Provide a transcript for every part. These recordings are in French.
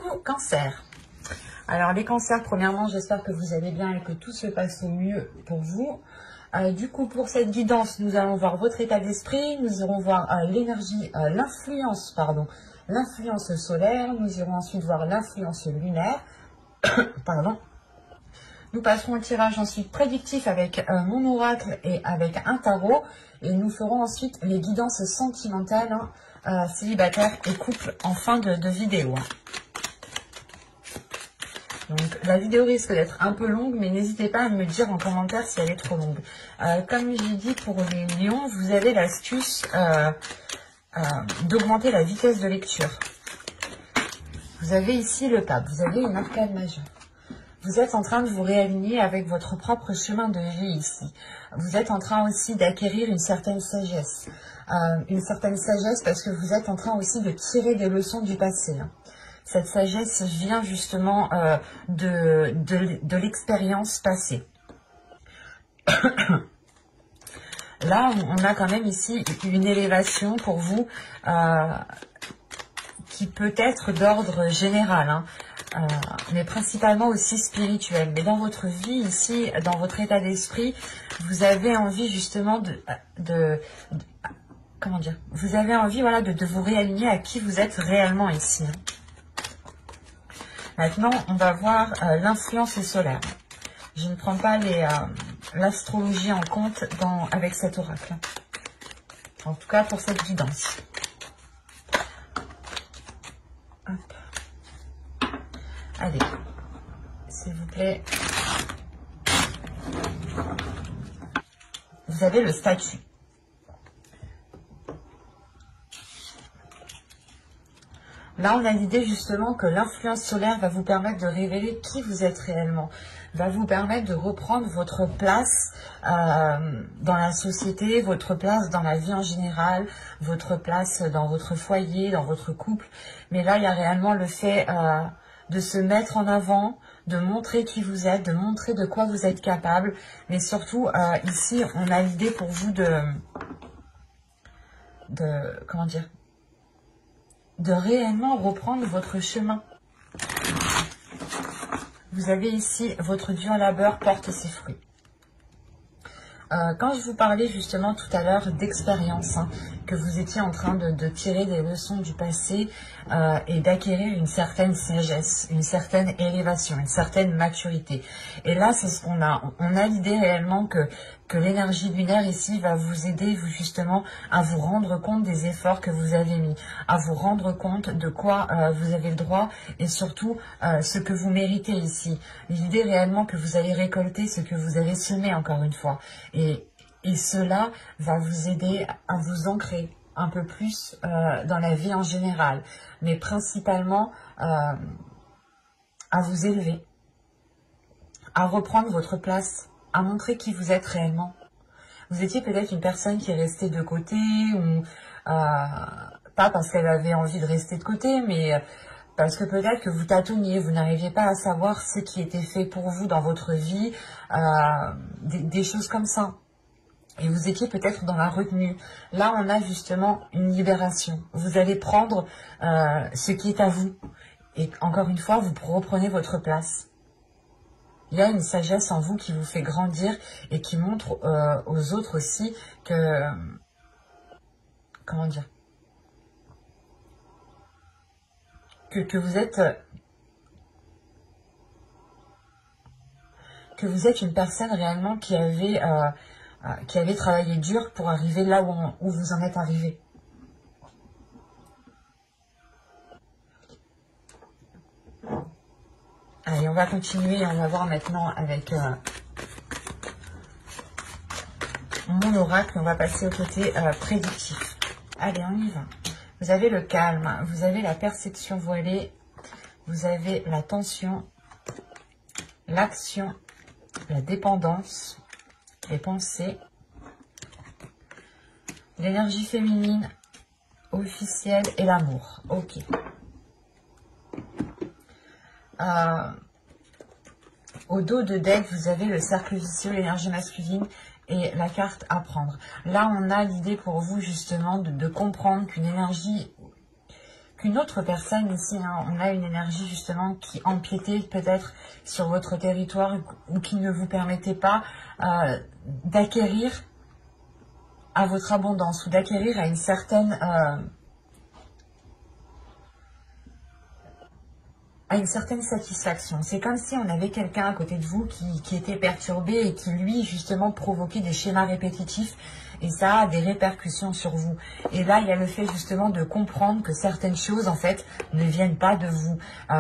coup, cancer. Alors les cancers, premièrement, j'espère que vous allez bien et que tout se passe au mieux pour vous. Du coup, pour cette guidance, nous allons voir votre état d'esprit, nous irons voir l'énergie, l'influence solaire, nous irons ensuite voir l'influence lunaire, pardon. Nous passerons au tirage ensuite prédictif avec mon oracle et avec un tarot, et nous ferons ensuite les guidances sentimentales, célibataires et couples en fin de vidéo. Donc la vidéo risque d'être un peu longue, mais n'hésitez pas à me dire en commentaire si elle est trop longue. Comme j'ai dit pour les lions, vous avez l'astuce d'augmenter la vitesse de lecture. Vous avez ici le pape, vous avez une arcade majeure. Vous êtes en train de vous réaligner avec votre propre chemin de vie ici. Vous êtes en train aussi d'acquérir une certaine sagesse. Parce que vous êtes en train aussi de tirer des leçons du passé. Cette sagesse vient justement de l'expérience passée. Là, on a quand même ici une élévation pour vous qui peut être d'ordre général, mais principalement aussi spirituel. Mais dans votre vie ici, dans votre état d'esprit, vous avez envie justement comment dire, vous avez envie voilà, de vous réaligner à qui vous êtes réellement ici. Maintenant, on va voir l'influence solaire. Je ne prends pas l'astrologie en compte avec cet oracle. En tout cas, pour cette guidance. Hop. Allez, s'il vous plaît. Vous avez le statut. Là, on a l'idée justement que l'influence solaire va vous permettre de révéler qui vous êtes réellement, va vous permettre de reprendre votre place dans la société, votre place dans la vie en général, votre place dans votre foyer, dans votre couple. Mais là, il y a réellement le fait de se mettre en avant, de montrer qui vous êtes, de montrer de quoi vous êtes capable. Mais surtout, ici, on a l'idée pour vous comment dire, de réellement reprendre votre chemin. Vous avez ici votre dur labeur porte ses fruits. Quand je vous parlais justement tout à l'heure d'expérience, que vous étiez en train de tirer des leçons du passé et d'acquérir une certaine sagesse, une certaine élévation, une certaine maturité. Et là, c'est ce qu'on a. On a l'idée réellement que l'énergie lunaire ici va vous aider justement à vous rendre compte des efforts que vous avez mis, à vous rendre compte de quoi vous avez le droit et surtout ce que vous méritez ici. L'idée réellement que vous allez récolter ce que vous avez semé encore une fois. Et cela va vous aider à vous ancrer un peu plus dans la vie en général, mais principalement à vous élever, à reprendre votre place, à montrer qui vous êtes réellement. Vous étiez peut-être une personne qui est restée de côté, ou pas parce qu'elle avait envie de rester de côté, mais parce que peut-être que vous tâtonniez, vous n'arriviez pas à savoir ce qui était fait pour vous dans votre vie, des choses comme ça. Et vous étiez peut-être dans la retenue. Là, on a justement une libération. Vous allez prendre ce qui est à vous. Et encore une fois, vous reprenez votre place. Il y a une sagesse en vous qui vous fait grandir et qui montre aux autres aussi que... Comment dire, que vous êtes une personne réellement qui avait travaillé dur pour arriver là où vous en êtes arrivé. Allez, on va continuer, on va voir maintenant avec mon oracle, on va passer au côté prédictif. Allez, on y va. Vous avez le calme, vous avez la perception voilée, vous avez la tension, l'action, la dépendance, les pensées, l'énergie féminine, officielle et l'amour. Ok. Au dos de deck, vous avez le cercle vicieux, l'énergie masculine et la carte à prendre. Là, on a l'idée pour vous justement de comprendre qu'une énergie qu'une autre personne ici, hein, on a une énergie justement qui empiétait peut-être sur votre territoire ou qui ne vous permettait pas d'acquérir à votre abondance ou d'acquérir à une certaine satisfaction. C'est comme si on avait quelqu'un à côté de vous qui était perturbé et qui lui justement provoquait des schémas répétitifs et ça a des répercussions sur vous. Et là il y a le fait justement de comprendre que certaines choses en fait ne viennent pas de vous,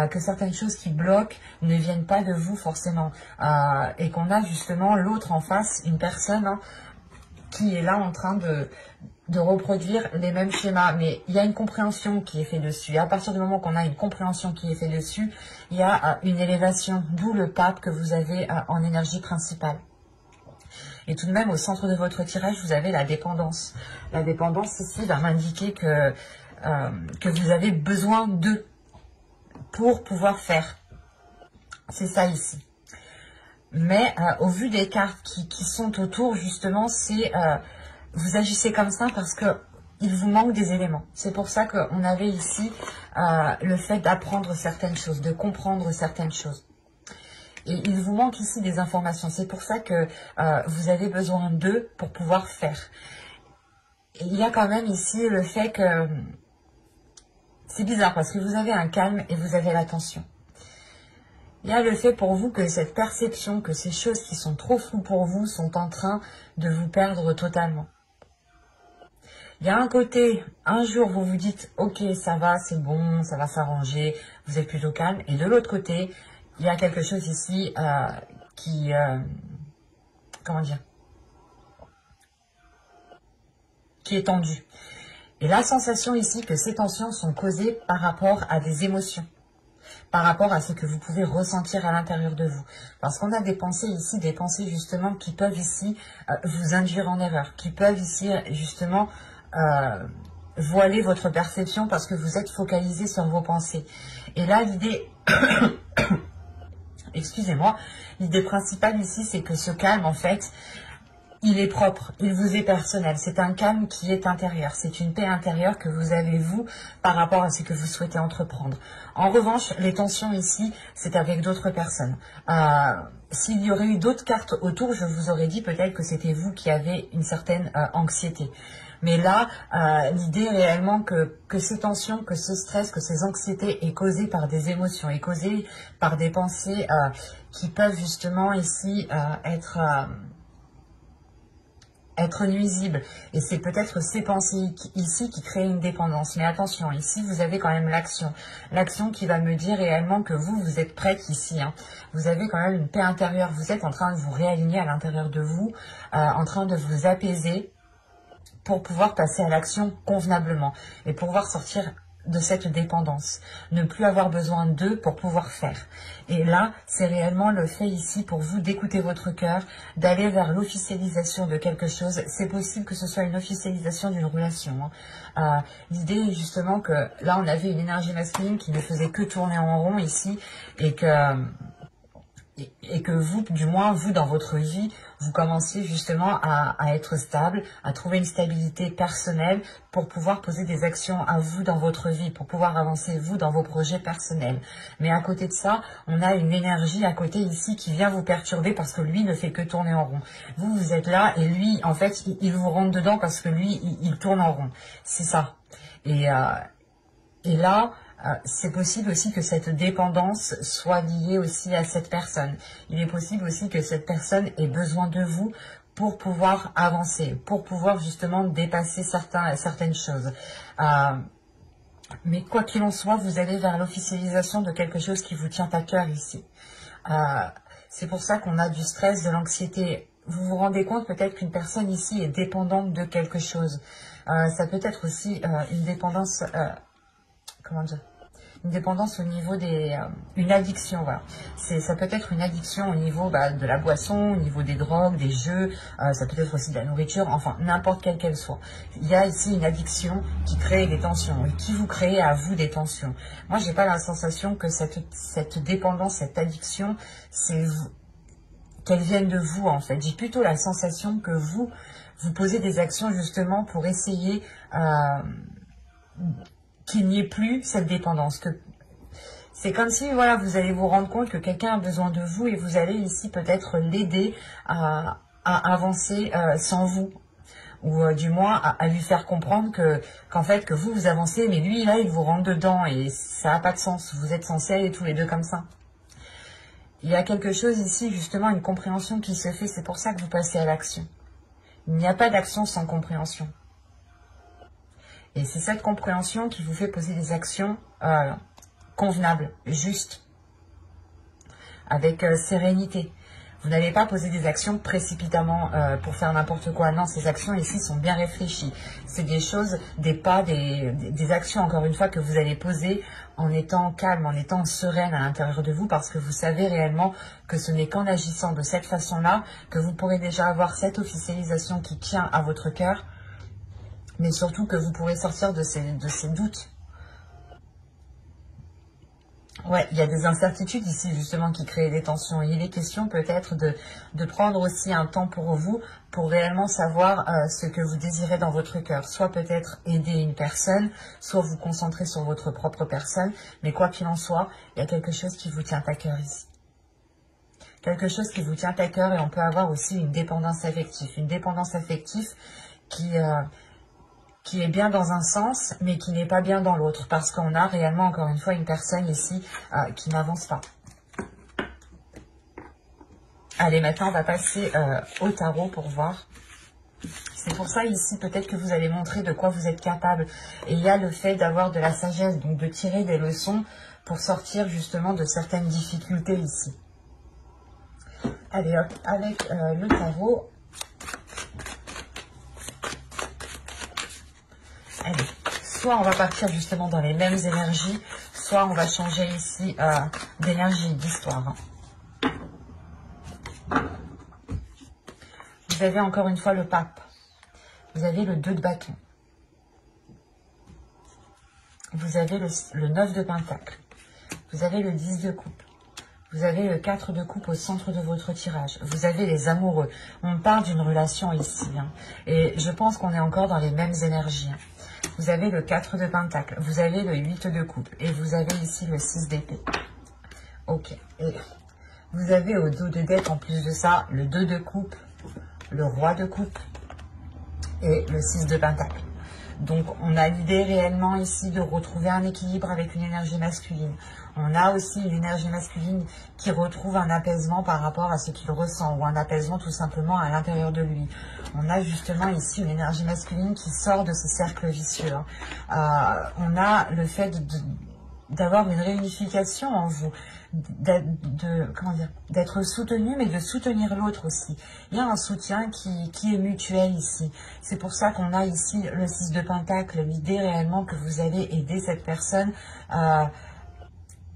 que certaines choses qui bloquent ne viennent pas de vous forcément, et qu'on a justement l'autre en face, une personne hein, qui est là en train de reproduire les mêmes schémas, mais il y a une compréhension qui est faite dessus. Et à partir du moment qu'on a une compréhension qui est faite dessus, il y a une élévation, d'où le pape que vous avez en énergie principale. Et tout de même, au centre de votre tirage, vous avez la dépendance. La dépendance ici va m'indiquer que vous avez besoin d'eux pour pouvoir faire. C'est ça ici. Mais au vu des cartes qui sont autour, justement, c'est... vous agissez comme ça parce que il vous manque des éléments. C'est pour ça qu'on avait ici le fait d'apprendre certaines choses, de comprendre certaines choses. Et il vous manque ici des informations. C'est pour ça que vous avez besoin d'eux pour pouvoir faire. Et il y a quand même ici le fait que... C'est bizarre parce que vous avez un calme et vous avez l'attention. Il y a le fait pour vous que cette perception, que ces choses qui sont trop floues pour vous sont en train de vous perdre totalement. Il y a un côté, un jour vous vous dites « Ok, ça va, c'est bon, ça va s'arranger », vous êtes plutôt calme. Et de l'autre côté, il y a quelque chose ici qui... comment dire, qui est tendu. Et la sensation ici que ces tensions sont causées par rapport à des émotions, par rapport à ce que vous pouvez ressentir à l'intérieur de vous. Parce qu'on a des pensées ici, des pensées justement qui peuvent ici vous induire en erreur, qui peuvent ici justement voiler votre perception parce que vous êtes focalisé sur vos pensées. Et là, l'idée... excusez-moi, l'idée principale ici, c'est que ce calme, en fait, il est propre, il vous est personnel. C'est un calme qui est intérieur. C'est une paix intérieure que vous avez, vous, par rapport à ce que vous souhaitez entreprendre. En revanche, les tensions ici, c'est avec d'autres personnes. S'il y aurait eu d'autres cartes autour, je vous aurais dit peut-être que c'était vous qui avez une certaine anxiété. Mais là, l'idée est réellement que ces tensions, que ce stress, que ces anxiétés est causé par des émotions, est causé par des pensées qui peuvent justement ici être nuisibles. Et c'est peut-être ces pensées ici qui créent une dépendance. Mais attention, ici vous avez quand même l'action. L'action qui va me dire réellement que vous êtes prête ici. Hein. Vous avez quand même une paix intérieure. Vous êtes en train de vous réaligner à l'intérieur de vous, en train de vous apaiser, pour pouvoir passer à l'action convenablement et pouvoir sortir de cette dépendance, ne plus avoir besoin d'eux pour pouvoir faire. Et là, c'est réellement le fait ici pour vous d'écouter votre cœur, d'aller vers l'officialisation de quelque chose. C'est possible que ce soit une officialisation d'une relation. Hein. L'idée est justement que là, on avait une énergie masculine qui ne faisait que tourner en rond ici et que vous, du moins, vous, dans votre vie, vous commenciez justement à être stable, à trouver une stabilité personnelle pour pouvoir poser des actions à vous dans votre vie, pour pouvoir avancer, vous, dans vos projets personnels. Mais à côté de ça, on a une énergie à côté ici qui vient vous perturber parce que lui ne fait que tourner en rond. Vous, vous êtes là et lui, en fait, il vous rentre dedans parce que lui, il tourne en rond. C'est ça. Et là... c'est possible aussi que cette dépendance soit liée aussi à cette personne. Il est possible aussi que cette personne ait besoin de vous pour pouvoir avancer, pour pouvoir justement dépasser certaines choses. Mais quoi qu'il en soit, vous allez vers l'officialisation de quelque chose qui vous tient à cœur ici. C'est pour ça qu'on a du stress, de l'anxiété. Vous vous rendez compte peut-être qu'une personne ici est dépendante de quelque chose. Ça peut être aussi une dépendance... comment dire, une dépendance au niveau une addiction, voilà. Ça peut être une addiction au niveau de la boisson, au niveau des drogues, des jeux, ça peut être aussi de la nourriture, enfin n'importe quelle qu'elle soit. Il y a ici une addiction qui crée des tensions et qui vous crée à vous des tensions. Moi, j'ai pas la sensation que cette dépendance, cette addiction, c'est qu'elle vienne de vous en fait. J'ai plutôt la sensation que vous posez des actions justement pour essayer qu'il n'y ait plus cette dépendance. C'est comme si, voilà, vous allez vous rendre compte que quelqu'un a besoin de vous et vous allez ici peut-être l'aider à avancer sans vous. Ou du moins à lui faire comprendre qu'en fait, que vous avancez, mais lui, là, il vous rentre dedans et ça n'a pas de sens. Vous êtes censés aller tous les deux comme ça. Il y a quelque chose ici, justement, une compréhension qui se fait. C'est pour ça que vous passez à l'action. Il n'y a pas d'action sans compréhension. Et c'est cette compréhension qui vous fait poser des actions convenables, justes, avec sérénité. Vous n'allez pas poser des actions précipitamment pour faire n'importe quoi. Non, ces actions ici sont bien réfléchies. C'est des choses, des pas, des actions, encore une fois, que vous allez poser en étant calme, en étant sereine à l'intérieur de vous, parce que vous savez réellement que ce n'est qu'en agissant de cette façon-là que vous pourrez déjà avoir cette officialisation qui tient à votre cœur, mais surtout que vous pourrez sortir de ces doutes. Ouais, il y a des incertitudes ici justement qui créent des tensions. Il est question peut-être de prendre aussi un temps pour vous, pour réellement savoir ce que vous désirez dans votre cœur. Soit peut-être aider une personne, soit vous concentrer sur votre propre personne. Mais quoi qu'il en soit, il y a quelque chose qui vous tient à cœur ici. Quelque chose qui vous tient à cœur, et on peut avoir aussi une dépendance affective. Une dépendance affective qui est bien dans un sens, mais qui n'est pas bien dans l'autre, parce qu'on a réellement, encore une fois, une personne ici qui n'avance pas. Allez, maintenant, on va passer au tarot pour voir. C'est pour ça, ici, peut-être que vous allez montrer de quoi vous êtes capable. Et il y a le fait d'avoir de la sagesse, donc de tirer des leçons pour sortir, justement, de certaines difficultés ici. Allez, hop, avec le tarot... Allez, soit on va partir justement dans les mêmes énergies, soit on va changer ici d'énergie, d'histoire. Vous avez encore une fois le pape. Vous avez le 2 de bâton. Vous avez le 9 de pentacle. Vous avez le 10 de coupe. Vous avez le 4 de coupe au centre de votre tirage. Vous avez les amoureux. On parle d'une relation ici. Hein. Et je pense qu'on est encore dans les mêmes énergies. Hein. Vous avez le 4 de pentacle, vous avez le 8 de coupe et vous avez ici le 6 d'épée. Ok. Et vous avez au dos de deck, en plus de ça, le 2 de coupe, le roi de coupe et le 6 de pentacle. Donc, on a l'idée réellement ici de retrouver un équilibre avec une énergie masculine. On a aussi une énergie masculine qui retrouve un apaisement par rapport à ce qu'il ressent, ou un apaisement tout simplement à l'intérieur de lui. On a justement ici une énergie masculine qui sort de ce cercle vicieux. On a le fait d'avoir une réunification en vous, d'être soutenu, mais de soutenir l'autre aussi. Il y a un soutien qui est mutuel ici. C'est pour ça qu'on a ici le 6 de pentacle, l'idée réellement que vous allez aider cette personne,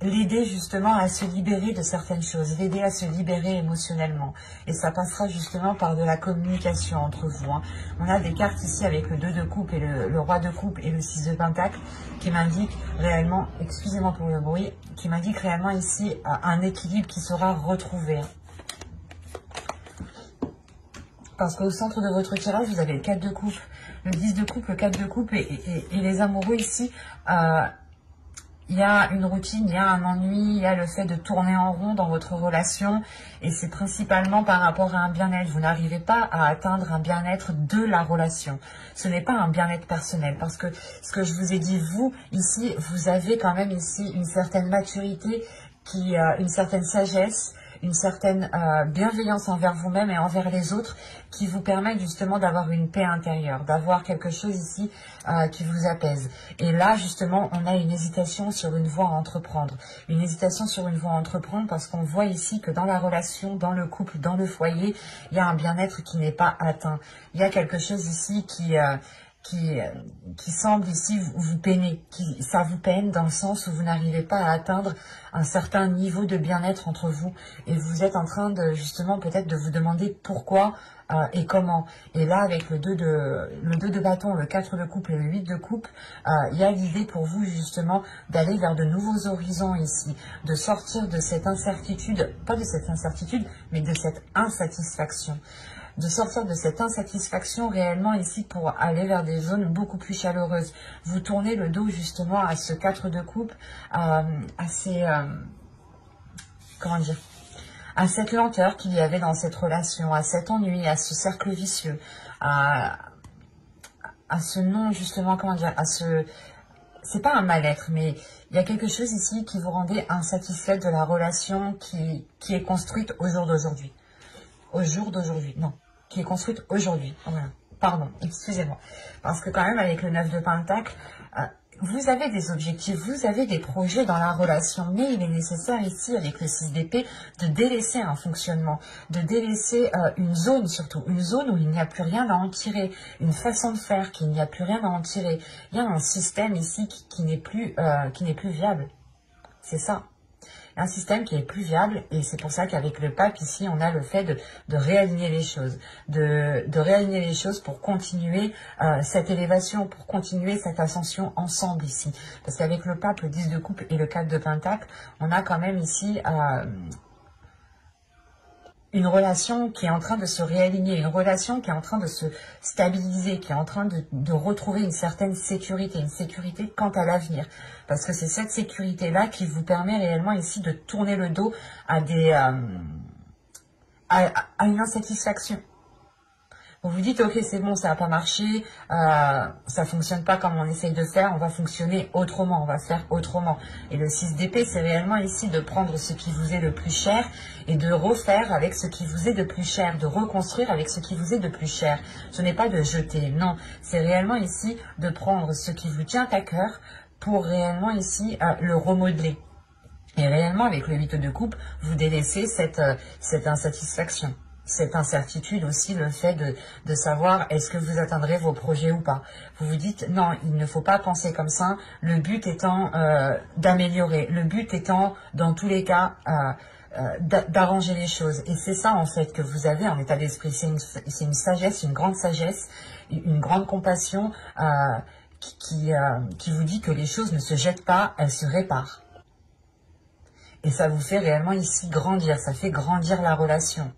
l'aider justement à se libérer de certaines choses, l'aider à se libérer émotionnellement. Et ça passera justement par de la communication entre vous. Hein. On a des cartes ici avec le 2 de coupe et le roi de coupe et le 6 de pentacle qui m'indiquent réellement, excusez-moi pour le bruit, qui m'indiquent réellement ici un équilibre qui sera retrouvé. Parce qu'au centre de votre tirage, vous avez le 4 de coupe, le 10 de coupe, le 4 de coupe et les amoureux ici... il y a une routine, il y a un ennui, il y a le fait de tourner en rond dans votre relation et c'est principalement par rapport à un bien-être. Vous n'arrivez pas à atteindre un bien-être de la relation. Ce n'est pas un bien-être personnel parce que ce que je vous ai dit, vous, ici, vous avez quand même ici une certaine maturité, une certaine sagesse, une certaine bienveillance envers vous-même et envers les autres qui vous permet justement d'avoir une paix intérieure, d'avoir quelque chose ici qui vous apaise. Et là, justement, on a une hésitation sur une voie à entreprendre. Une hésitation sur une voie à entreprendre parce qu'on voit ici que dans la relation, dans le couple, dans le foyer, il y a un bien-être qui n'est pas atteint. Il y a quelque chose ici qui semble ici vous peiner, ça vous peine dans le sens où vous n'arrivez pas à atteindre un certain niveau de bien-être entre vous et vous êtes en train de justement peut-être de vous demander pourquoi et comment. Et là avec le 2 de bâton, le 4 de coupe et le 8 de coupe, il y a l'idée pour vous justement d'aller vers de nouveaux horizons ici, de sortir de cette incertitude, pas de cette incertitude, mais de cette insatisfaction. de sortir de cette insatisfaction réellement ici pour aller vers des zones beaucoup plus chaleureuses. Vous tournez le dos justement à ce 4 de coupe, à ces... comment dire, à cette lenteur qu'il y avait dans cette relation, à cet ennui, à ce cercle vicieux, à ce non, justement, comment dire, à ce... C'est pas un mal-être, mais il y a quelque chose ici qui vous rendait insatisfaite de la relation qui est construite au jour d'aujourd'hui. Au jour d'aujourd'hui, non, qui est construite aujourd'hui. Voilà. Pardon, excusez-moi. Parce que quand même, avec le 9 de Pentacle, vous avez des objectifs, vous avez des projets dans la relation, mais il est nécessaire ici, avec le 6 d'épée, de délaisser un fonctionnement, de délaisser une zone surtout, une zone où il n'y a plus rien à en tirer, une façon de faire qu'il n'y a plus rien à en tirer. Il y a un système ici qui n'est plus viable. C'est ça. Un système qui est plus viable, et c'est pour ça qu'avec le pape ici on a le fait de réaligner les choses, de réaligner les choses pour continuer cette élévation, pour continuer cette ascension ensemble ici, parce qu'avec le pape, le 10 de coupe et le 4 de pentacle, on a quand même ici une relation qui est en train de se réaligner, une relation qui est en train de se stabiliser, qui est en train de retrouver une certaine sécurité, une sécurité quant à l'avenir. Parce que c'est cette sécurité-là qui vous permet réellement ici de tourner le dos à à une insatisfaction. Vous vous dites, ok, c'est bon, ça n'a pas marché, ça fonctionne pas comme on essaye de faire, on va fonctionner autrement, on va faire autrement. Et le 6 d'épée, c'est réellement ici de prendre ce qui vous est le plus cher et de refaire avec ce qui vous est de plus cher, de reconstruire avec ce qui vous est de plus cher. Ce n'est pas de jeter, non, c'est réellement ici de prendre ce qui vous tient à cœur pour réellement ici le remodeler. Et réellement, avec le 8 de coupe, vous délaissez cette insatisfaction. Cette incertitude aussi, le fait de savoir est-ce que vous atteindrez vos projets ou pas. Vous vous dites non, il ne faut pas penser comme ça, le but étant d'améliorer, le but étant dans tous les cas d'arranger les choses. Et c'est ça en fait que vous avez en état d'esprit, c'est une sagesse, une grande sagesse, une grande compassion qui vous dit que les choses ne se jettent pas, elles se réparent. Et ça vous fait réellement ici grandir, ça fait grandir la relation.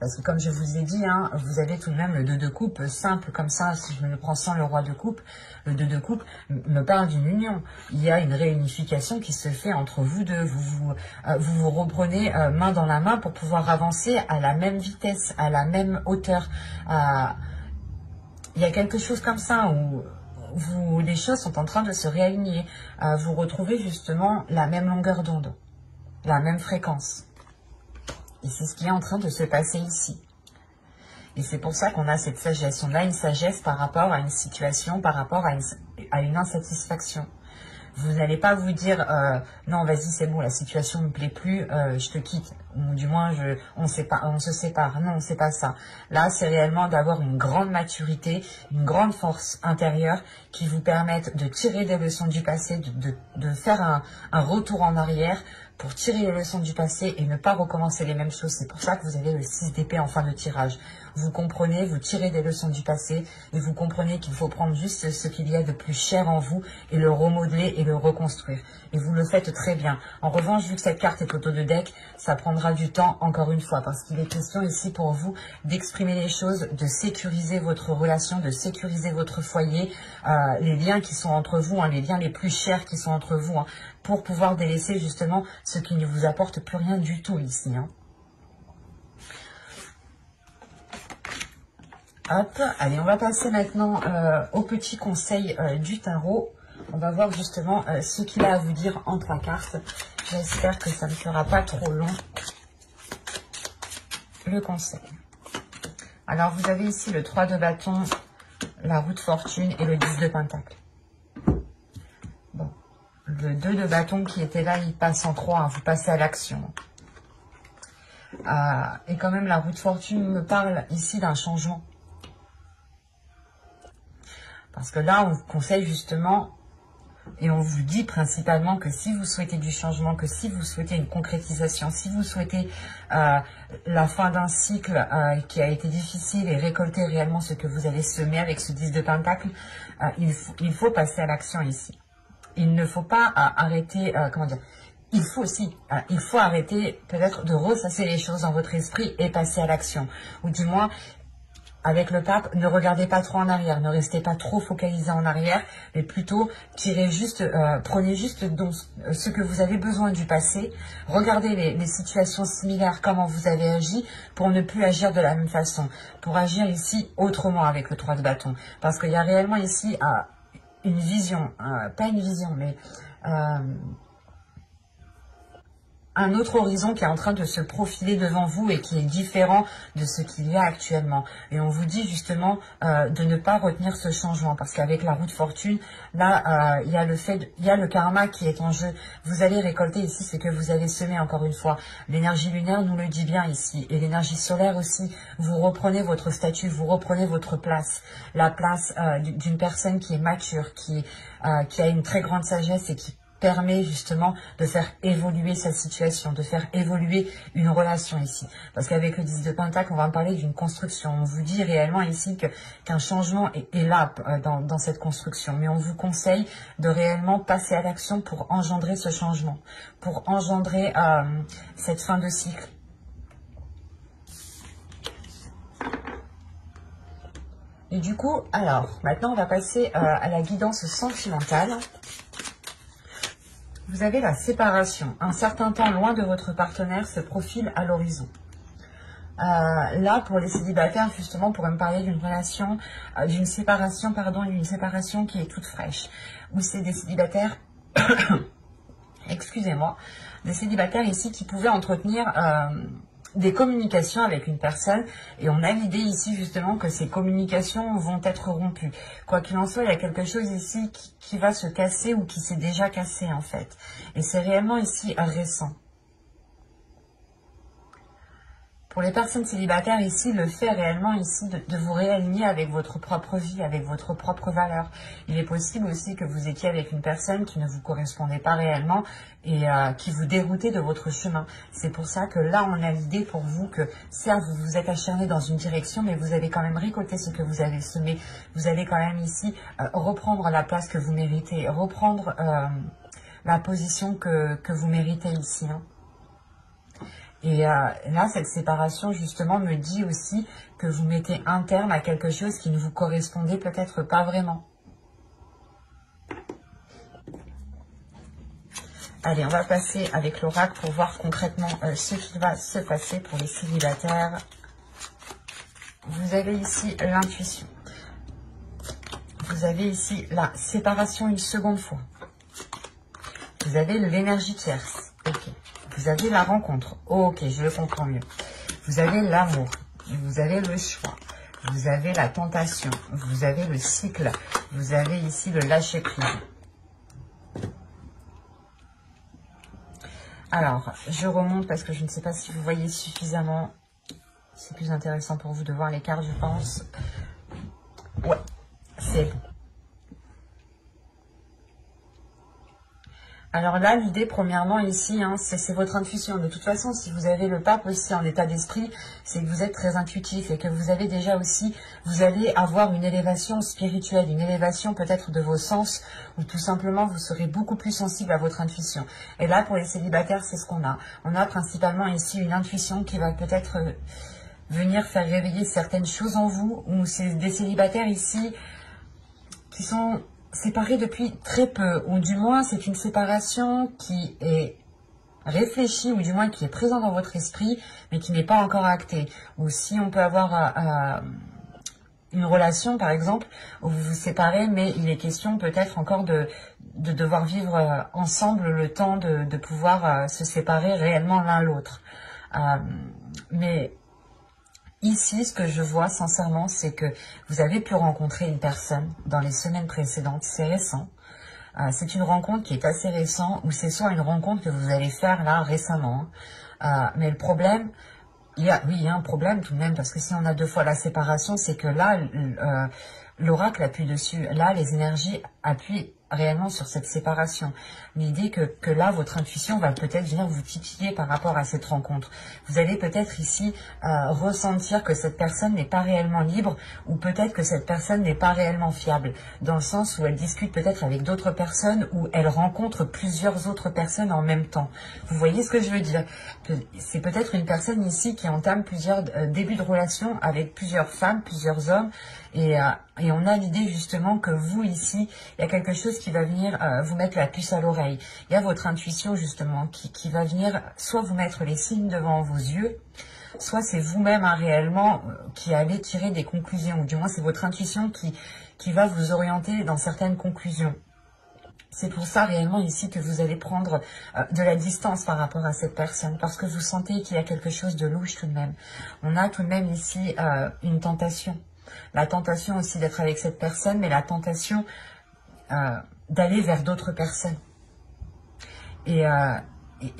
Parce que comme je vous ai dit, hein, vous avez tout de même le 2 de coupe, simple comme ça, si je me le prends sans le roi de coupe, le 2 de coupe me parle d'une union. Il y a une réunification qui se fait entre vous deux, vous reprenez main dans la main pour pouvoir avancer à la même vitesse, à la même hauteur. Il y a quelque chose comme ça où les choses sont en train de se réaligner. Vous retrouvez justement la même longueur d'onde, la même fréquence. Et c'est ce qui est en train de se passer ici. Et c'est pour ça qu'on a cette sagesse. On a une sagesse par rapport à une situation, par rapport à une insatisfaction. Vous n'allez pas vous dire non, vas-y, c'est bon, la situation ne me plaît plus, je te quitte. Ou du moins, on se sépare. Non, c'est pas ça. Là, c'est réellement d'avoir une grande maturité, une grande force intérieure qui vous permette de tirer des leçons du passé, de faire un retour en arrière pour tirer les leçons du passé et ne pas recommencer les mêmes choses. C'est pour ça que vous avez le 6 d'épée en fin de tirage. Vous comprenez, vous tirez des leçons du passé et vous comprenez qu'il faut prendre juste ce qu'il y a de plus cher en vous et le remodeler et le reconstruire. Et vous le faites très bien. En revanche, vu que cette carte est auto de deck, ça prendra du temps encore une fois parce qu'il est question ici pour vous d'exprimer les choses, de sécuriser votre relation, de sécuriser votre foyer, les liens qui sont entre vous, hein, les liens les plus chers qui sont entre vous, hein, pour pouvoir délaisser justement ce qui ne vous apporte plus rien du tout ici. Hein. Hop, allez, on va passer maintenant au petit conseil du tarot. On va voir justement ce qu'il a à vous dire en 3 cartes. J'espère que ça ne fera pas trop long, le conseil. Alors, vous avez ici le 3 de bâton, la roue de fortune et le 10 de pentacle. Bon, le 2 de bâton qui était là, il passe en 3, hein, vous passez à l'action. Et quand même, la roue de fortune me parle ici d'un changement. Parce que là, on vous conseille justement, et on vous dit principalement que si vous souhaitez du changement, que si vous souhaitez une concrétisation, si vous souhaitez la fin d'un cycle qui a été difficile et récolter réellement ce que vous avez semé avec ce 10 de pentacle, il faut passer à l'action ici. Il ne faut pas arrêter, comment dire, il faut aussi, il faut arrêter peut-être de ressasser les choses dans votre esprit et passer à l'action. Ou du moins, avec le pape, ne regardez pas trop en arrière, ne restez pas trop focalisé en arrière, mais plutôt tirez juste, prenez juste donc ce que vous avez besoin du passé, regardez les situations similaires, comment vous avez agi, pour ne plus agir de la même façon, pour agir ici autrement avec le 3 de bâton. Parce qu'il y a réellement ici une vision, pas une vision, mais un autre horizon qui est en train de se profiler devant vous et qui est différent de ce qu'il y a actuellement. Et on vous dit justement de ne pas retenir ce changement parce qu'avec la roue de fortune, là, il y a le karma qui est en jeu. Vous allez récolter ici ce que vous avez semé encore une fois. L'énergie lunaire nous le dit bien ici et l'énergie solaire aussi. Vous reprenez votre statut, vous reprenez votre place. La place d'une personne qui est mature, qui a une très grande sagesse et qui permet justement de faire évoluer sa situation, de faire évoluer une relation ici. Parce qu'avec le 10 de Pentacle, on va parler d'une construction. On vous dit réellement ici qu'un changement est là dans cette construction. Mais on vous conseille de réellement passer à l'action pour engendrer ce changement, pour engendrer cette fin de cycle. Et du coup, alors, maintenant on va passer à la guidance sentimentale. Vous avez la séparation. Un certain temps loin de votre partenaire se profile à l'horizon. Là, pour les célibataires, justement, on pourrait me parler d'une relation, d'une séparation qui est toute fraîche. Où c'est des célibataires, excusez-moi, des célibataires ici qui pouvaient entretenir des communications avec une personne et on a l'idée ici justement que ces communications vont être rompues. Quoi qu'il en soit, il y a quelque chose ici qui va se casser ou qui s'est déjà cassé en fait. Et c'est réellement ici récent. Pour les personnes célibataires ici, le fait réellement ici de vous réaligner avec votre propre vie, avec votre propre valeur. Il est possible aussi que vous étiez avec une personne qui ne vous correspondait pas réellement et qui vous déroutait de votre chemin. C'est pour ça que là, on a l'idée pour vous que certes, vous vous êtes acharné dans une direction, mais vous avez quand même récolté ce que vous avez semé. Vous allez quand même ici reprendre la place que vous méritez, reprendre la position que vous méritez ici, hein. Et là, cette séparation, justement, me dit aussi que vous mettez un terme à quelque chose qui ne vous correspondait peut-être pas vraiment. Allez, on va passer avec l'oracle pour voir concrètement ce qui va se passer pour les célibataires. Vous avez ici l'intuition. Vous avez ici la séparation une seconde fois. Vous avez l'énergie tierce. Ok. Vous avez la rencontre. Ok, je le comprends mieux. Vous avez l'amour. Vous avez le choix. Vous avez la tentation. Vous avez le cycle. Vous avez ici le lâcher prise. Alors, je remonte parce que je ne sais pas si vous voyez suffisamment. C'est plus intéressant pour vous de voir les cartes, je pense. Ouais, c'est bon. Alors là, l'idée, premièrement, ici, hein, c'est votre intuition. De toute façon, si vous avez le pape aussi en état d'esprit, c'est que vous êtes très intuitif et que vous avez déjà aussi, vous allez avoir une élévation spirituelle, une élévation peut-être de vos sens, ou tout simplement, vous serez beaucoup plus sensible à votre intuition. Et là, pour les célibataires, c'est ce qu'on a. On a principalement ici une intuition qui va peut-être venir faire réveiller certaines choses en vous, ou c'est des célibataires ici qui sont séparés depuis très peu, ou du moins c'est une séparation qui est réfléchie, ou du moins qui est présente dans votre esprit, mais qui n'est pas encore actée. Ou si on peut avoir une relation, par exemple, où vous vous séparez, mais il est question peut-être encore de devoir vivre ensemble le temps de pouvoir se séparer réellement l'un l'autre. Mais ici, ce que je vois sincèrement, c'est que vous avez pu rencontrer une personne dans les semaines précédentes, c'est récent. C'est une rencontre qui est assez récente, ou c'est soit une rencontre que vous allez faire là récemment. Mais le problème, il y a un problème tout de même, parce que si on a 2 fois la séparation, c'est que là, l'oracle appuie dessus. Là, les énergies appuient réellement sur cette séparation. L'idée que là, votre intuition va peut-être venir vous titiller par rapport à cette rencontre. Vous allez peut-être ici ressentir que cette personne n'est pas réellement libre, ou peut-être que cette personne n'est pas réellement fiable, dans le sens où elle discute peut-être avec d'autres personnes, ou elle rencontre plusieurs autres personnes en même temps. Vous voyez ce que je veux dire? C'est peut-être une personne ici qui entame plusieurs débuts de relation avec plusieurs femmes, plusieurs hommes, et on a l'idée justement que vous ici, il y a quelque chose qui va venir vous mettre la puce à l'oreille. Il y a votre intuition justement qui va venir soit vous mettre les signes devant vos yeux, soit c'est vous-même réellement qui allez tirer des conclusions, ou du moins c'est votre intuition qui va vous orienter dans certaines conclusions. C'est pour ça réellement ici que vous allez prendre de la distance par rapport à cette personne, parce que vous sentez qu'il y a quelque chose de louche tout de même. On a tout de même ici une tentation. La tentation aussi d'être avec cette personne, mais la tentation d'aller vers d'autres personnes. Et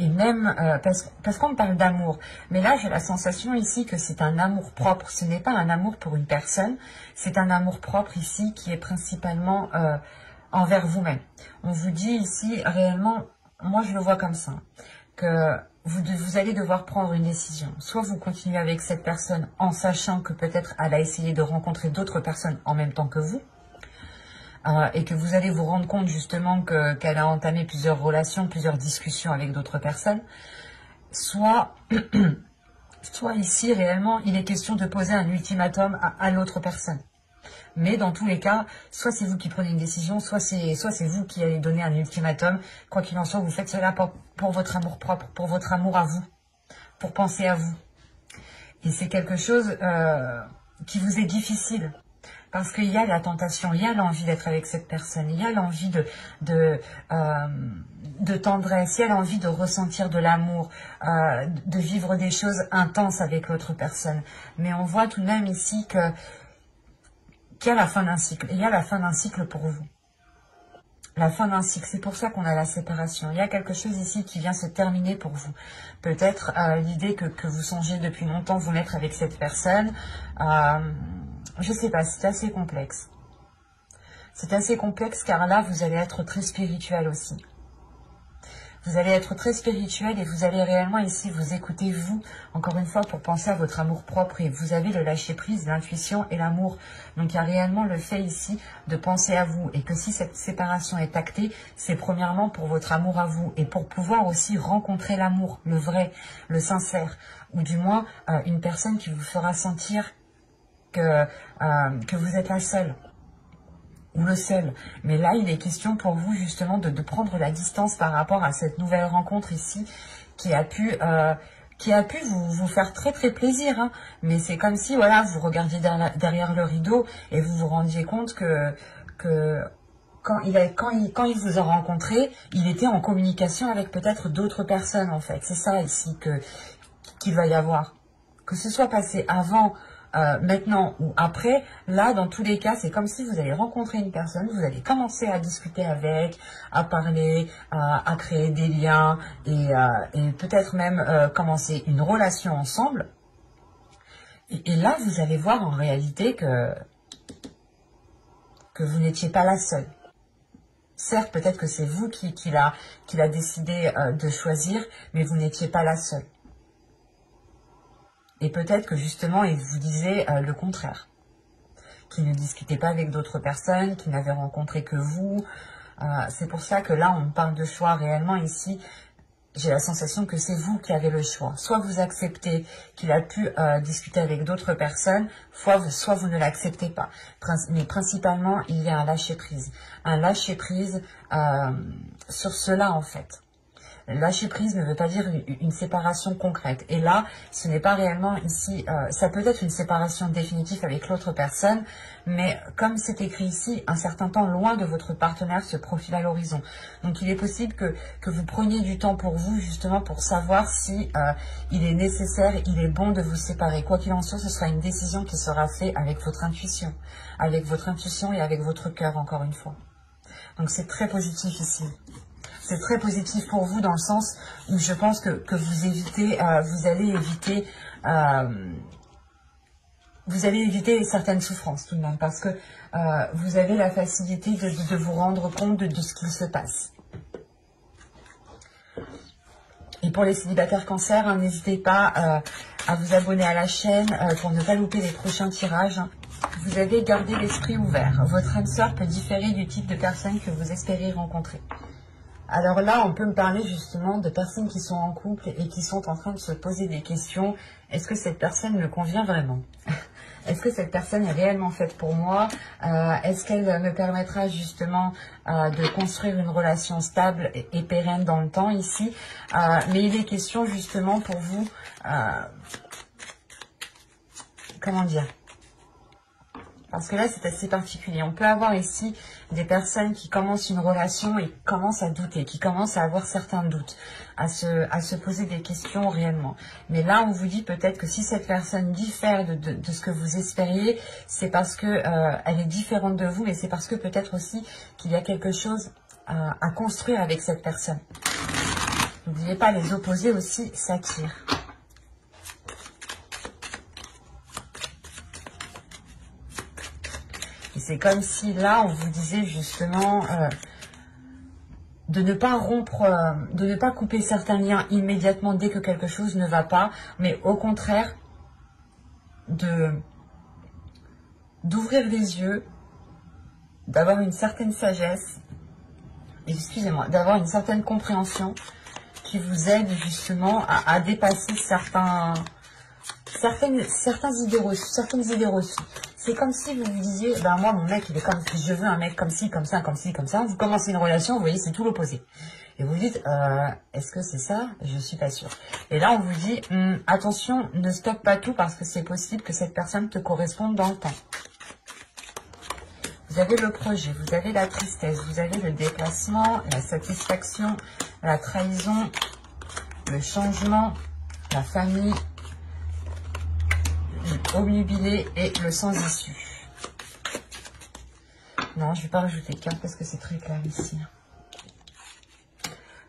même, parce qu'on me parle d'amour, mais là j'ai la sensation ici que c'est un amour propre. Ce n'est pas un amour pour une personne, c'est un amour propre ici qui est principalement envers vous-même. On vous dit ici réellement, moi je le vois comme ça, que vous allez devoir prendre une décision. Soit vous continuez avec cette personne en sachant que peut-être elle a essayé de rencontrer d'autres personnes en même temps que vous, et que vous allez vous rendre compte justement qu'elle a entamé plusieurs relations, plusieurs discussions avec d'autres personnes. Soit ici réellement il est question de poser un ultimatum à l'autre personne. Mais dans tous les cas, soit c'est vous qui prenez une décision, soit c'est vous qui allez donner un ultimatum. Quoi qu'il en soit, vous faites cela pour votre amour propre, pour votre amour à vous, pour penser à vous. Et c'est quelque chose qui vous est difficile. Parce qu'il y a la tentation, il y a l'envie d'être avec cette personne, il y a l'envie de tendresse, il y a l'envie de ressentir de l'amour, de vivre des choses intenses avec l'autre personne. Mais on voit tout de même ici qu'il y a la fin d'un cycle. Il y a la fin d'un cycle pour vous. La fin d'un cycle, c'est pour ça qu'on a la séparation. Il y a quelque chose ici qui vient se terminer pour vous. Peut-être l'idée que vous songez depuis longtemps vous mettre avec cette personne. Je sais pas, c'est assez complexe. C'est assez complexe car là, vous allez être très spirituel aussi. Vous allez être très spirituel et vous allez réellement ici vous écouter vous, encore une fois, pour penser à votre amour propre. Et vous avez le lâcher-prise, l'intuition et l'amour. Donc il y a réellement le fait ici de penser à vous. Et que si cette séparation est actée, c'est premièrement pour votre amour à vous. Et pour pouvoir aussi rencontrer l'amour, le vrai, le sincère. Ou du moins, une personne qui vous fera sentir que vous êtes la seule. Ou le seul. Mais là, il est question pour vous justement de prendre la distance par rapport à cette nouvelle rencontre ici qui a pu vous faire très très plaisir. Hein. Mais c'est comme si voilà, vous regardiez derrière le rideau et vous vous rendiez compte que quand il vous a rencontré, il était en communication avec peut-être d'autres personnes en fait. C'est ça ici qu'il va y avoir. Que ce soit passé avant, maintenant ou après, là dans tous les cas c'est comme si vous allez rencontrer une personne, vous allez commencer à discuter avec, à parler, à créer des liens et peut-être même commencer une relation ensemble et là vous allez voir en réalité que vous n'étiez pas la seule. Certes peut-être que c'est vous qui l'a décidé de choisir, mais vous n'étiez pas la seule. Et peut-être que justement, il vous disait le contraire. Qu'il ne discutait pas avec d'autres personnes, qu'il n'avait rencontré que vous. C'est pour ça que là, on parle de choix réellement ici. J'ai la sensation que c'est vous qui avez le choix. Soit vous acceptez qu'il a pu discuter avec d'autres personnes, soit vous ne l'acceptez pas. Mais principalement, il y a un lâcher-prise. Un lâcher-prise sur cela, en fait. Lâcher prise ne veut pas dire une séparation concrète. Et là, ce n'est pas réellement ici, ça peut être une séparation définitive avec l'autre personne, mais comme c'est écrit ici, un certain temps loin de votre partenaire se profile à l'horizon. Donc il est possible que vous preniez du temps pour vous, justement pour savoir si il est nécessaire, il est bon de vous séparer. Quoi qu'il en soit, ce sera une décision qui sera faite avec votre intuition et avec votre cœur, encore une fois. Donc c'est très positif ici. C'est très positif pour vous dans le sens où je pense que vous allez éviter vous allez éviter certaines souffrances tout de même, parce que vous avez la facilité de vous rendre compte de ce qu'il se passe. Et pour les célibataires cancer, hein, n'hésitez pas à vous abonner à la chaîne pour ne pas louper les prochains tirages. Hein. Vous avez gardé l'esprit ouvert. Votre âme sœur peut différer du type de personne que vous espérez rencontrer. Alors là, on peut me parler justement de personnes qui sont en couple et qui sont en train de se poser des questions. Est-ce que cette personne me convient vraiment? Est-ce que cette personne est réellement faite pour moi? Est-ce qu'elle me permettra justement de construire une relation stable et pérenne dans le temps ici? Mais il est question justement pour vous, comment dire? Parce que là, c'est assez particulier. On peut avoir ici des personnes qui commencent une relation et commencent à douter, qui commencent à avoir certains doutes, à se poser des questions réellement. Mais là, on vous dit peut-être que si cette personne diffère de ce que vous espériez, c'est parce que elle est différente de vous, mais c'est parce que peut-être aussi qu'il y a quelque chose à construire avec cette personne. N'oubliez pas, les opposés aussi s'attirent. C'est comme si là, on vous disait justement de ne pas rompre, de ne pas couper certains liens immédiatement dès que quelque chose ne va pas, mais au contraire, d'ouvrir les yeux, d'avoir une certaine sagesse, excusez-moi, d'avoir une certaine compréhension qui vous aide justement à dépasser certaines idées reçues. C'est comme si vous vous disiez, ben moi mon mec il est comme, je veux un mec comme ci, comme ça, comme ci, comme ça. Vous commencez une relation, vous voyez c'est tout l'opposé. Et vous vous dites, est-ce que c'est ça? Je suis pas sûre. Et là on vous dit, attention, ne stoppe pas tout parce que c'est possible que cette personne te corresponde dans le temps. Vous avez le projet, vous avez la tristesse, vous avez le déplacement, la satisfaction, la trahison, le changement, la famille, obnubilé et le sans issue. Non, je ne vais pas rajouter de cartes parce que c'est très clair ici.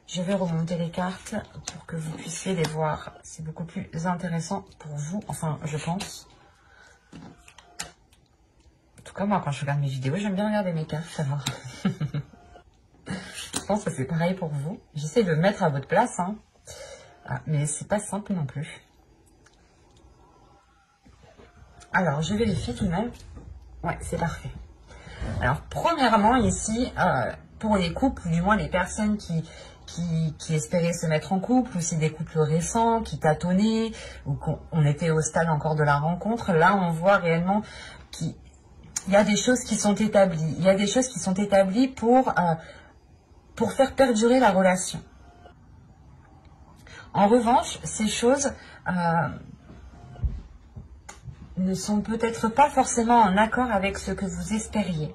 Je vais remonter les cartes pour que vous puissiez les voir. C'est beaucoup plus intéressant pour vous, enfin je pense. En tout cas moi quand je regarde mes vidéos, j'aime bien regarder mes cartes, savoir. Je pense que c'est pareil pour vous. J'essaie de me mettre à votre place, hein. Mais c'est pas simple non plus. Alors, je vérifie tout de même. Ouais, c'est parfait. Alors, premièrement, ici, pour les couples, ou du moins les personnes qui espéraient se mettre en couple, ou c'est des couples récents, qui tâtonnaient, ou qu'on était au stade encore de la rencontre, là, on voit réellement qu'il y a des choses qui sont établies. Il y a des choses qui sont établies pour faire perdurer la relation. En revanche, ces choses ne sont peut-être pas forcément en accord avec ce que vous espériez.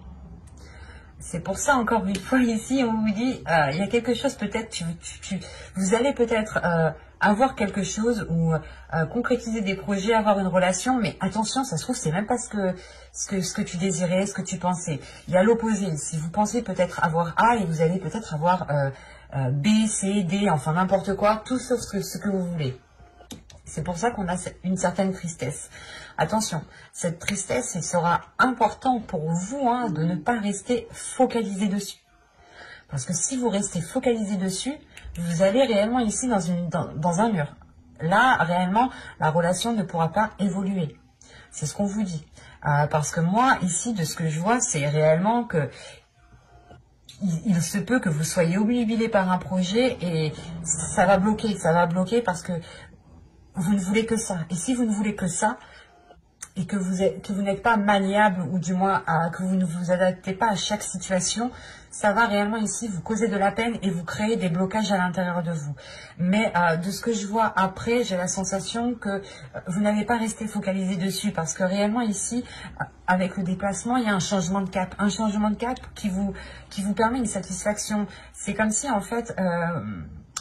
C'est pour ça, encore une fois, ici, on vous dit, il y a quelque chose, peut-être, vous allez peut-être avoir quelque chose ou concrétiser des projets, avoir une relation, mais attention, ça se trouve, c'est même pas ce que tu désirais, ce que tu pensais. Il y a l'opposé. Si vous pensez peut-être avoir A et vous allez peut-être avoir B, C, D, enfin n'importe quoi, tout sauf ce que vous voulez. C'est pour ça qu'on a une certaine tristesse. Attention, cette tristesse, il sera important pour vous hein, de ne pas rester focalisé dessus. Parce que si vous restez focalisé dessus, vous allez réellement ici dans un mur. Là, réellement, la relation ne pourra pas évoluer. C'est ce qu'on vous dit. Parce que moi, ici, de ce que je vois, c'est réellement que il se peut que vous soyez obnubilé par un projet et ça va bloquer parce que vous ne voulez que ça. Et si vous ne voulez que ça, et que vous n'êtes pas maniable, ou du moins que vous ne vous adaptez pas à chaque situation, ça va réellement ici vous causer de la peine et vous créer des blocages à l'intérieur de vous. Mais de ce que je vois après, j'ai la sensation que vous n'avez pas resté focalisé dessus, parce que réellement ici, avec le déplacement, il y a un changement de cap. Un changement de cap qui vous permet une satisfaction. C'est comme si en fait...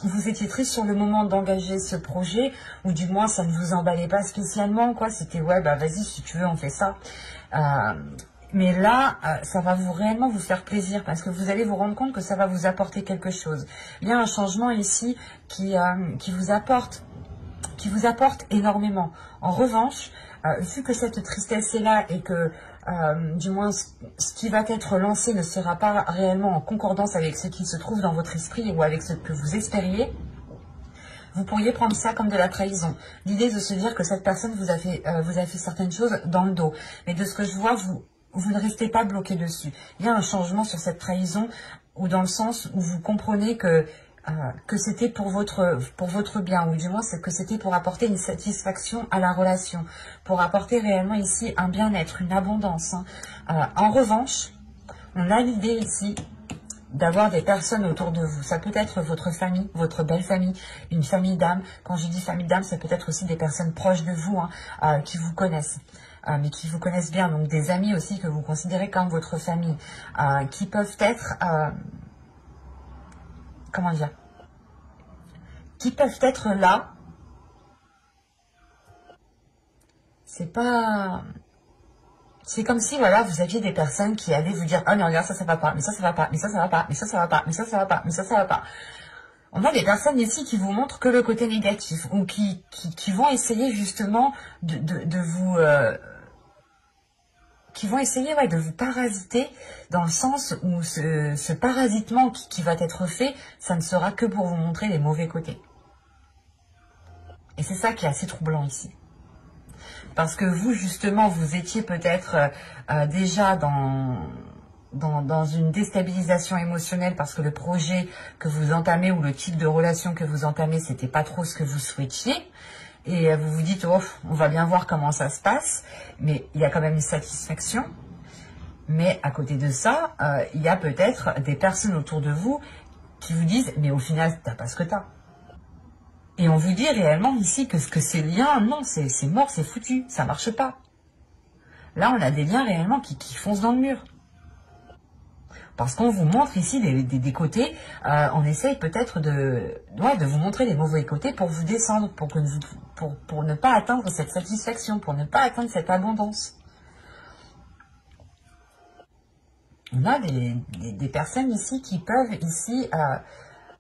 vous étiez triste sur le moment d'engager ce projet, ou du moins ça ne vous emballait pas spécialement, quoi. C'était ouais, bah vas-y, si tu veux, on fait ça. Mais là, ça va réellement vous faire plaisir, parce que vous allez vous rendre compte que ça va vous apporter quelque chose. Il y a un changement ici qui vous apporte qui vous apporte énormément. En revanche, vu que cette tristesse est là et que du moins ce qui va être lancé ne sera pas réellement en concordance avec ce qui se trouve dans votre esprit ou avec ce que vous espériez, vous pourriez prendre ça comme de la trahison. L'idée de se dire que cette personne vous a fait certaines choses dans le dos. Mais de ce que je vois, vous ne restez pas bloqué dessus. Il y a un changement sur cette trahison, ou dans le sens où vous comprenez que c'était pour votre bien, ou du moins c'est que c'était pour apporter une satisfaction à la relation, pour apporter réellement ici un bien-être, une abondance. En revanche, on a l'idée ici d'avoir des personnes autour de vous. Ça peut être votre famille, votre belle famille, une famille d'âme. Quand je dis famille d'âme, ça peut être aussi des personnes proches de vous, qui vous connaissent. Mais qui vous connaissent bien, donc des amis aussi que vous considérez comme votre famille, qui peuvent être, comment dire, qui peuvent être là. C'est pas, c'est comme si, voilà, vous aviez des personnes qui allaient vous dire, ah mais regarde, ça va pas, mais ça va pas, mais ça va pas, mais ça va pas, mais ça va pas, mais ça va pas. On a des personnes ici qui vous montrent que le côté négatif, ou qui vont essayer justement de vous, qui vont essayer de vous parasiter, dans le sens où ce parasitement qui va être fait, ça ne sera que pour vous montrer les mauvais côtés. Et c'est ça qui est assez troublant ici. Parce que vous, justement, vous étiez peut-être déjà dans une déstabilisation émotionnelle parce que le projet que vous entamez ou le type de relation que vous entamez, c'était pas trop ce que vous souhaitiez. Et vous vous dites, oh, on va bien voir comment ça se passe, mais il y a quand même une satisfaction. Mais à côté de ça, il y a peut-être des personnes autour de vous qui vous disent, mais au final, t'as pas ce que t'as. Et on vous dit réellement ici que ces liens, non, c'est mort, c'est foutu, ça marche pas. Là, on a des liens réellement qui foncent dans le mur. Parce qu'on vous montre ici des côtés, on essaye peut-être de vous montrer les mauvais côtés pour vous descendre, pour ne pas atteindre cette satisfaction, pour ne pas atteindre cette abondance. On a des personnes ici qui peuvent ici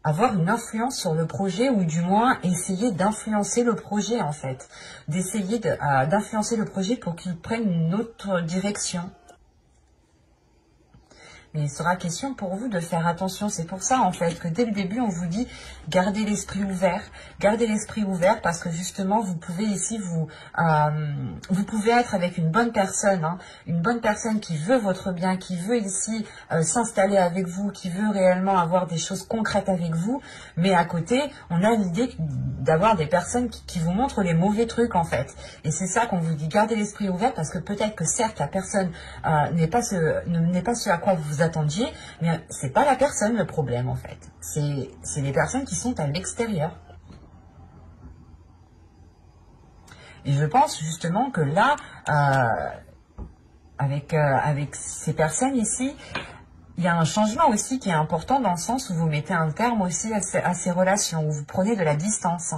avoir une influence sur le projet, ou du moins essayer d'influencer le projet en fait. D'essayer d'influencer le projet pour qu'il prenne une autre direction. Mais il sera question pour vous de faire attention. C'est pour ça, en fait, que dès le début, on vous dit gardez l'esprit ouvert. Gardez l'esprit ouvert parce que justement, vous pouvez ici, vous pouvez être avec une bonne personne, une bonne personne qui veut votre bien, qui veut ici s'installer avec vous, qui veut réellement avoir des choses concrètes avec vous. Mais à côté, on a l'idée d'avoir des personnes qui vous montrent les mauvais trucs, en fait. Et c'est ça qu'on vous dit, gardez l'esprit ouvert parce que peut-être que certes, la personne n'est pas ce à quoi vous attendiez, mais c'est pas la personne le problème en fait. C'est les personnes qui sont à l'extérieur. Et je pense justement que là, avec ces personnes ici, il y a un changement aussi qui est important dans le sens où vous mettez un terme aussi à ces relations, où vous prenez de la distance.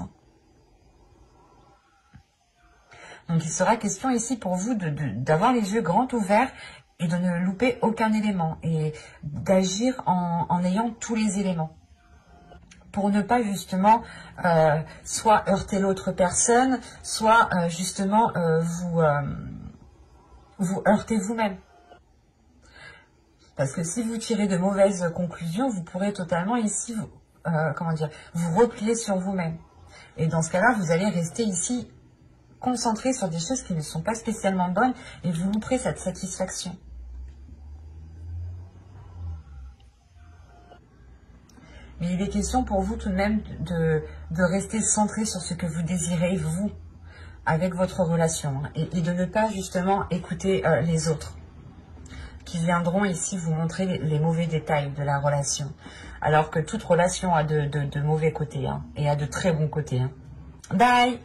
Donc il sera question ici pour vous d'avoir les yeux grands ouverts et de ne louper aucun élément et d'agir en ayant tous les éléments pour ne pas justement soit heurter l'autre personne, soit justement vous heurter vous-même. Parce que si vous tirez de mauvaises conclusions, vous pourrez totalement ici vous replier sur vous-même. Et dans ce cas-là, vous allez rester ici concentré sur des choses qui ne sont pas spécialement bonnes et vous louperez cette satisfaction. Mais il est question pour vous tout de même de rester centré sur ce que vous désirez, vous, avec votre relation. Et de ne pas justement écouter les autres, qui viendront ici vous montrer les mauvais détails de la relation. Alors que toute relation a de mauvais côtés, et a de très bons côtés. Bye!